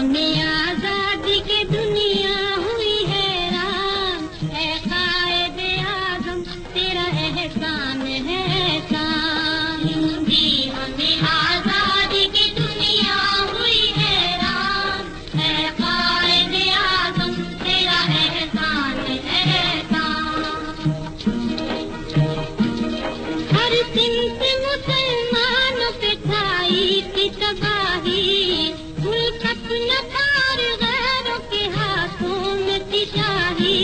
हमें आजादी की दुनिया हुई हैरान, है कायदे आज़म तेरा एहसान है एहसान। यूं भी हमें आजादी की दुनिया हुई हैरान, है कायदे आज़म तेरा एहसान है एहसान। हर सिमत मुसलमानों पे छाई थी तबाही, मुल्क अपना पार गैरों के हाथों में थी शाही।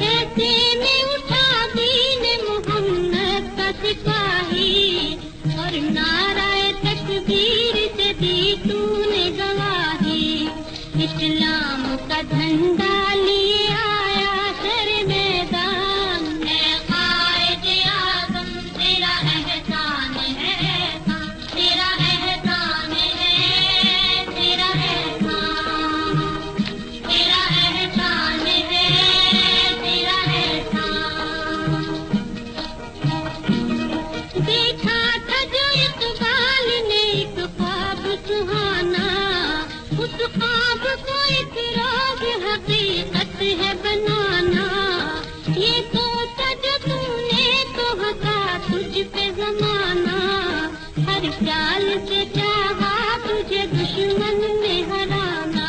ऐसे में उठा दीन मोहम्मद का सिपाही, और नाराए तकबीर से दी तूने गवाही। इस्लाम का झंडा लिए आया सर मैदान, है कायदे आज़म तेरा एहसान है एहसान, तेरा एहसान है, तेरा एहसान, तेरा एहसान है, तेरा एहसान। देखा था जो इकबाल ने एक ख्वाब सुहाना, उस ख्वाब को एक रोज़ हकीकत है बनाना। ये सोचा जो तूने तो हंसा तुझ पे ज़माना, हर चाल से चाहा तुझे दुश्मन ने हराना।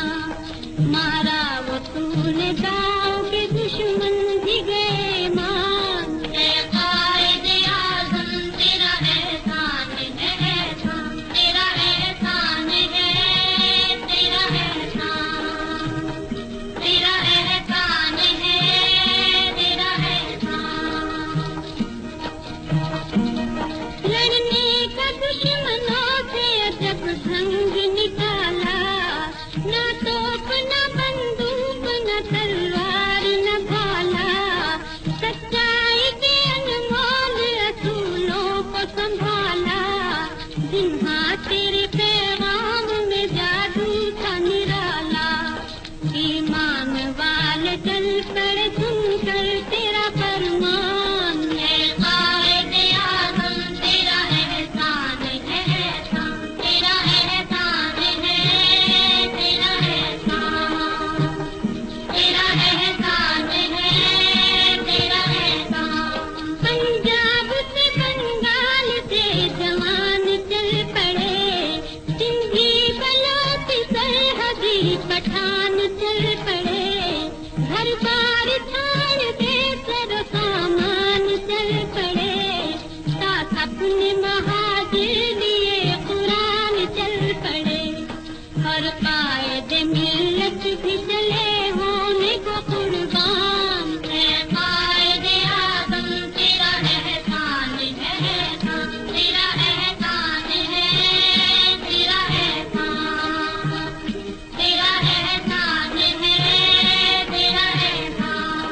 मारा वो तूने दाव के दुश्मन भी गए मान, है कायदे आज़म तेरा एहसान है एहसान, तेरा एहसान है, तेरा एहसान, तेरा एहसान है, तेरा एहसान। लड़ने का दुश्मनों से अजब ढंग निकाला, ना तोप ना बंदूक न तलवार न भाला। सच्चाई के अनमोल असूलों को संभाला, जिन्हा तेरे पैगाम में जादू था निराला। ईमान वाले चल पड़े सुनकर तेरा फरमान, है कायदे आज़म तेरा एहसान है एहसान, तेरा एहसान है, तेरा एहसान, तेरा एहसान है, तेरा एहसान। पंजाब से बंगाल से जवान चल पड़े, सिंधी बलोच सरहदी पठान चल पड़े। घर बार छोड़ दे सर सामान चल पड़े, साथ अपने महाजिर लिए कुरान चल पड़े। और कायदे मिल्लत भी चले होने को कुर्बान, है कायदे आज़म तेरा एहसान है एहसान, तेरा एहसान है, तेरा एहसान, तेरा एहसान है, तेरा एहसान।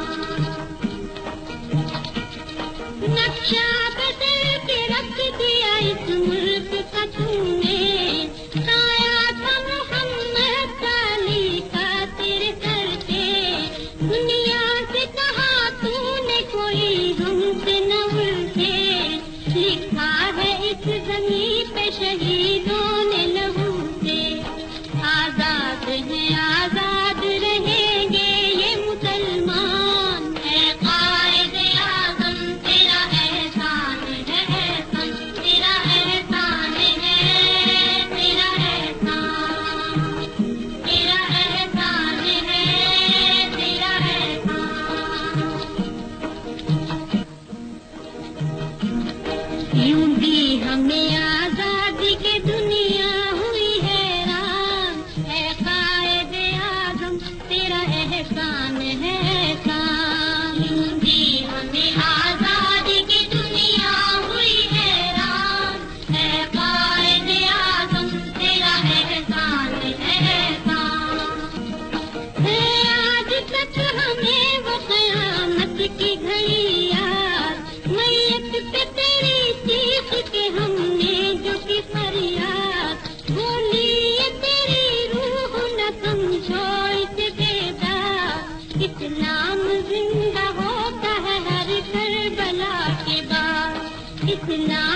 नक्शा बदल के रख दिया इस मुल्क का तूने, काया था मोहम्मद अली का तेरे सर पे। दुनिया से कहा तूने कोई हमसे न उलझे, लिखा है इस ज़मीं पे शहीदों ने लहू से। आजाद हैं आजाद रहेंगे ये मुसलमान, है कायदे आज़म तेरा एहसान है एहसान, तेरा एहसान है, तेरा एहसान, तेरा एहसान है, तेरा एहसान। यूं भी हमें आजादी की दुनिया हुई हैरान, है कायदे आज़म तेरा एहसान है एहसान। यूं भी हमें आजादी की दुनिया हुई हैरान, है कायदे आज़म तेरा एहसान है एहसान। है आज तक हमें वो क़यामत की घड़ी याद, मैयत पे तेरी चीख के हमने जो की फरियाद। बोली ये तेरी रूह न समझो इसे बेदाग, इस्लाम जिंदा होता है हर करबला के बाद। इस्लाम